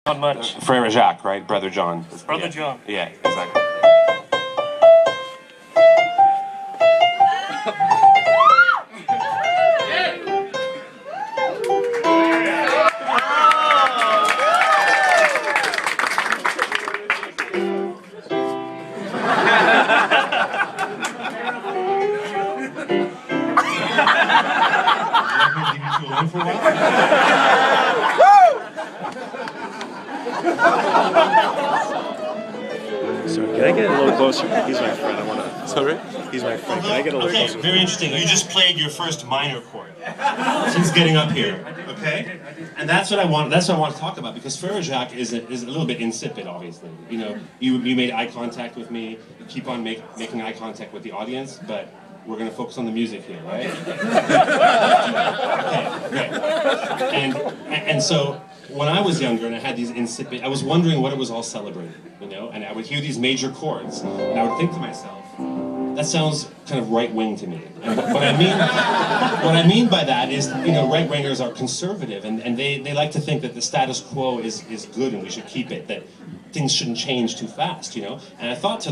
Not much. Frere Jacques, right? Brother John. Brother Yeah. John. Yeah, exactly. For a while? Sorry, can I get a little closer? He's my friend. I want to. Sorry? He's my friend. Can I get a little Okay, closer? very interesting. You just played your first minor chord since getting up here. Okay, and that's what I want. That's what I want to talk about because Frere Jacques is a little bit insipid, obviously. You know, you made eye contact with me. You keep on making eye contact with the audience, but we're going to focus on the music here, right? Okay, great. And so when I was younger and I had these insipid, I was wondering what it was all celebrating, you know. And I would hear these major chords, and I would think to myself, that sounds kind of right-wing to me. And what I mean by that is, you know, right-wingers are conservative, and they like to think that the status quo is good and we should keep it, that things shouldn't change too fast, you know. And I thought to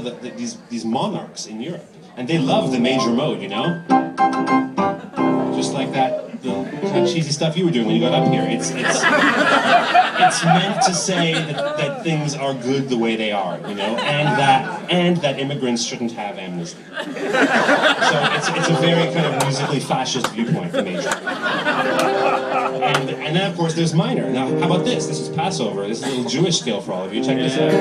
these monarchs in Europe, and they love the major mode, you know, just like that kind of cheesy stuff you were doing when you got up here. It's meant to say that things are good the way they are, you know, and that immigrants shouldn't have amnesty. So it's a very kind of musically fascist viewpoint for major. And then of course there's minor. Now how about this? This is Passover. This is a little Jewish scale for all of you. Check this out.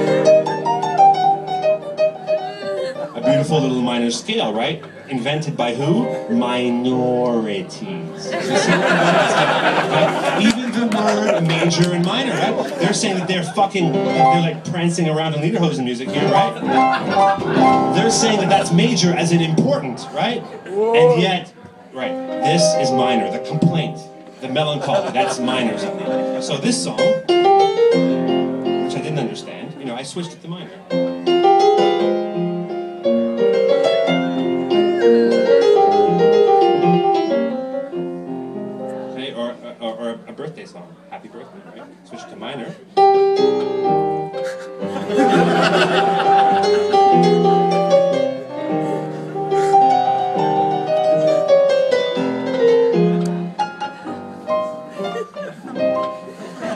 A beautiful little minor scale, right? Invented by who? Minorities. You see what I'm saying? Even the word major and minor, right? They're saying that they're like prancing around in lederhosen music here, right? They're saying that that's major as in important, right? And yet, right, this is minor, the complaint, the melancholy, that's minor something. So this song, which I didn't understand, you know, I switched it to minor. Or a birthday song, happy birthday, right? Switch to minor.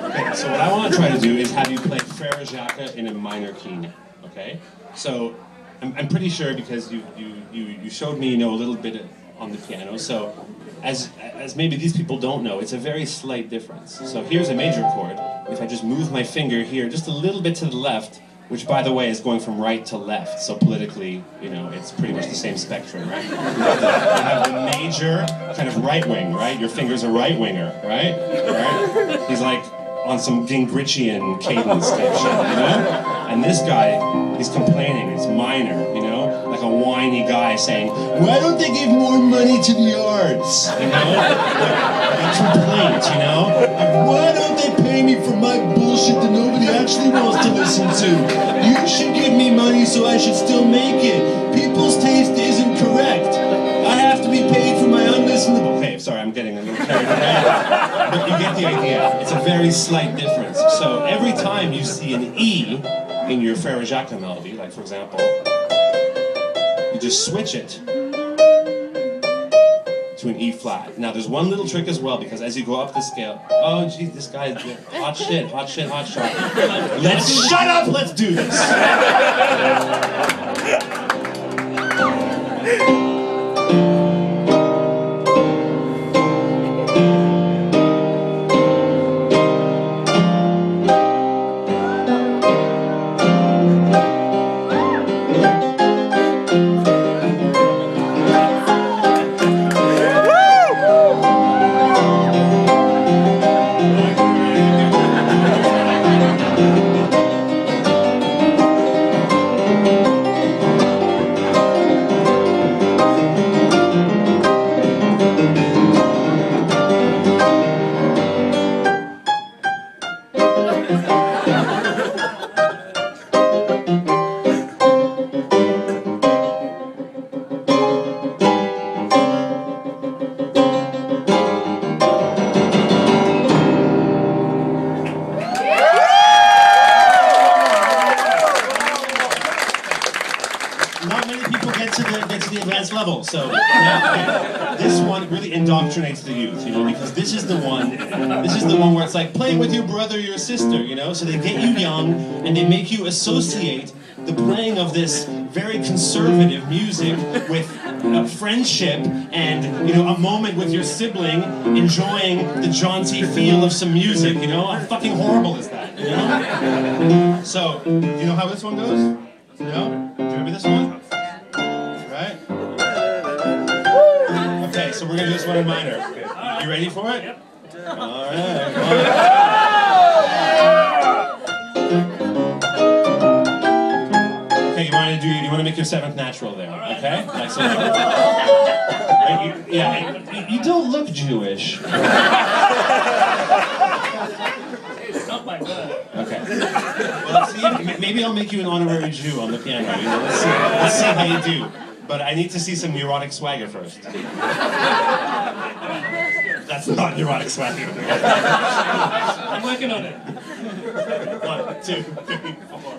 Okay, so what I want to try to do is have you play Frere Jacques in a minor key, okay? So I'm pretty sure because you showed me, you know, a little bit on the piano, so as maybe these people don't know, it's a very slight difference. So here's a major chord. If I just move my finger here just a little bit to the left, which by the way is going from right to left, so politically, you know, it's pretty much the same spectrum, right? You have the major kind of right wing, right? Your finger's a right winger, right? Right? He's like on some Gingrichian cadence type shit, you know? And this guy, he's complaining, it's minor, you know? Like a whiny guy saying, why don't they give more money to the arts? You know? Like a complaint, you know? Like, why don't they pay me for my bullshit that nobody actually wants to listen to? You should give me money so I should still make it. People's taste isn't correct. I have to be paid for my unlistenable... Okay, sorry, I'm getting a little carried away. But you get the idea. It's a very slight difference. So every time you see an E in your Frere Jacques melody, like for example, you just switch it to an E flat. Now there's one little trick as well, because as you go up the scale, oh geez, this guy is hot shit, hot shit, hot shot. Let's shut up, let's do this. to the advanced level. So yeah, okay. This one really indoctrinates the youth, you know, because this is the one where it's like, play with your brother, your sister, you know. So they get you young and they make you associate the playing of this very conservative music with friendship and, you know, a moment with your sibling enjoying the jaunty feel of some music, you know. How fucking horrible is that, you know? So, do you know how this one goes? No? Do you remember this one? Right? Okay, so we're gonna do this one in minor. You ready for it? Yep. Alright. You want to make your seventh natural there, okay? Like, so, you don't look Jewish. It's not my God. Okay. Well, let's see. Maybe I'll make you an honorary Jew on the piano. You know, let's see how you do. But I need to see some neurotic swagger first. That's not neurotic swagger. I'm working on it. 1, 2, 3, 4.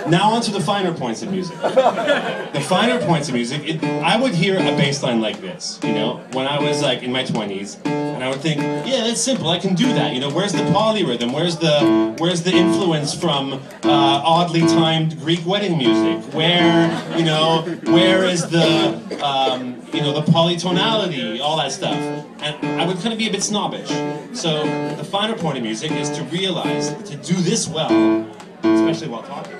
Now on to the finer points of music. The finer points of music, I would hear a bass line like this, you know, when I was like in my 20s, and I would think, yeah, that's simple, I can do that, you know, where's the polyrhythm, where's the influence from oddly timed Greek wedding music, where is the, you know, the polytonality, all that stuff, and I would kind of be a bit snobbish. So the finer point of music is to realize that to do this well, especially while talking,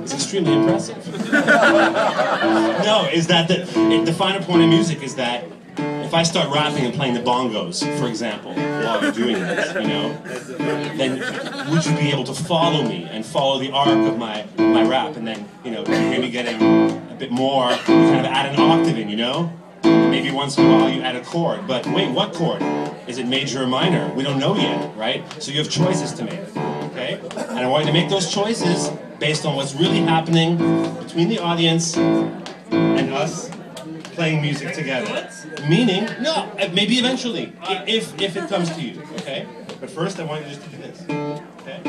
it's extremely impressive. No, is that the finer point of music is that if I start rapping and playing the bongos, for example, while you're doing this, you know, then would you be able to follow me and follow the arc of my rap, and then, you know, you hear me getting a bit more, you kind of add an octave in, you know? Maybe once in a while you add a chord, but wait, what chord? Is it major or minor? We don't know yet, right? So you have choices to make, okay? And I want you to make those choices based on what's really happening between the audience and us playing music together. Meaning, no, maybe eventually, if it comes to you, okay? But first I want you just to do this, okay?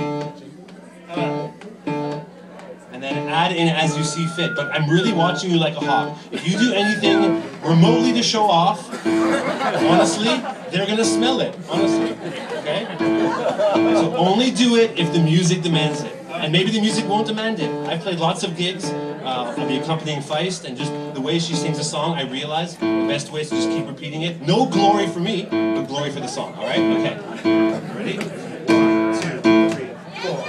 And then add in as you see fit, but I'm really watching you like a hawk. If you do anything remotely to show off, honestly, they're gonna smell it, honestly, okay? So only do it if the music demands it. And maybe the music won't demand it. I've played lots of gigs, I'll be accompanying Feist, and just the way she sings a song, I realize the best way is to just keep repeating it. No glory for me, but glory for the song, all right? Okay. Ready? 1, 2, 3, 4.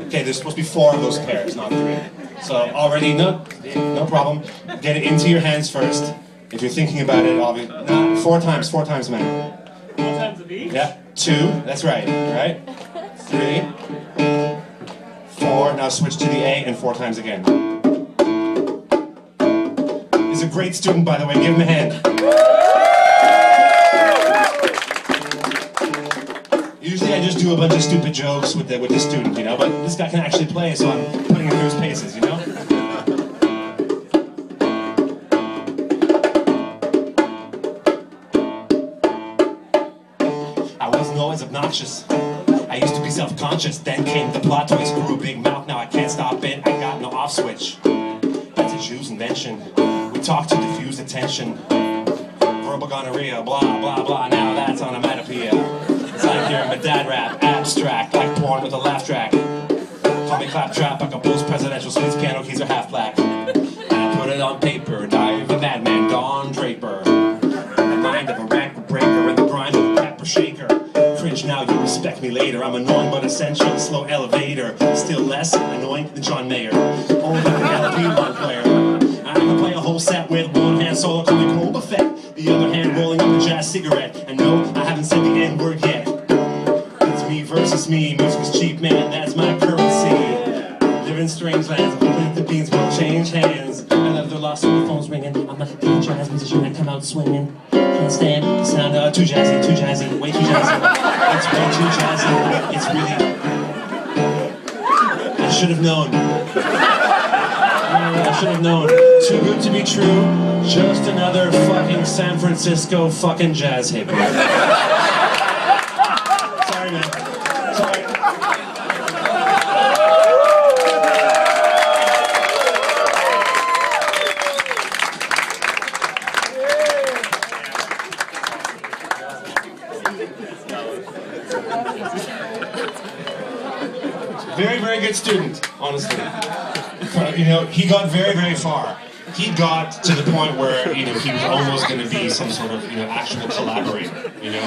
Okay, there's supposed to be 4 of those pairs, not 3. So already, no problem. Get it into your hands first. If you're thinking about it, obviously, no, 4 times, man. 4 times a beat? Yeah, 2, that's right, 3, 4, now switch to the A, and 4 times again. He's a great student, by the way, give him a hand. Usually I just do a bunch of stupid jokes with the student, you know, but this guy can actually play, so I'm putting him through his paces, you know? I wasn't always obnoxious. I used to be self-conscious. Then came the plot twist. Grew a big mouth, now I can't stop it. I got no off switch. That's a Jew's invention. We talk to diffuse attention. Verbal gonorrhea, blah, blah, blah. Now that's onomatopoeia. It's like hearing my dad rap. Abstract, like porn with a laugh track. Call me claptrap, I compose presidential suites. Piano keys are half black. And I put it on paper. Diary of a madman, Don Draper. The mind of a record breaker and the grind of a pepper shaker. me later. I'm annoying but essential, slow elevator. Still less annoying than John Mayer. Old like an LP one player. I can play a whole set with one hand solo calling Boba Fett. The other hand rolling up a jazz cigarette. And no, I haven't said the N-word yet. It's me versus me, music's cheap, man, that's my currency. Live in strange lands, hoping that the beans will change hands. I love the lost when the phone's ringing. I'm like a jazz musician, I come out swinging. Can't stand the sound, too jazzy, way too jazzy. It's way too jazzy, it's really... I should have known. I should have known. Too good to be true, just another fucking San Francisco fucking jazz hippie. Sorry, man. Sorry. Very, very good student, honestly. But, you know, he got very, very far. He got to the point where, you know, he was almost going to be some sort of, you know, actual collaborator, you know?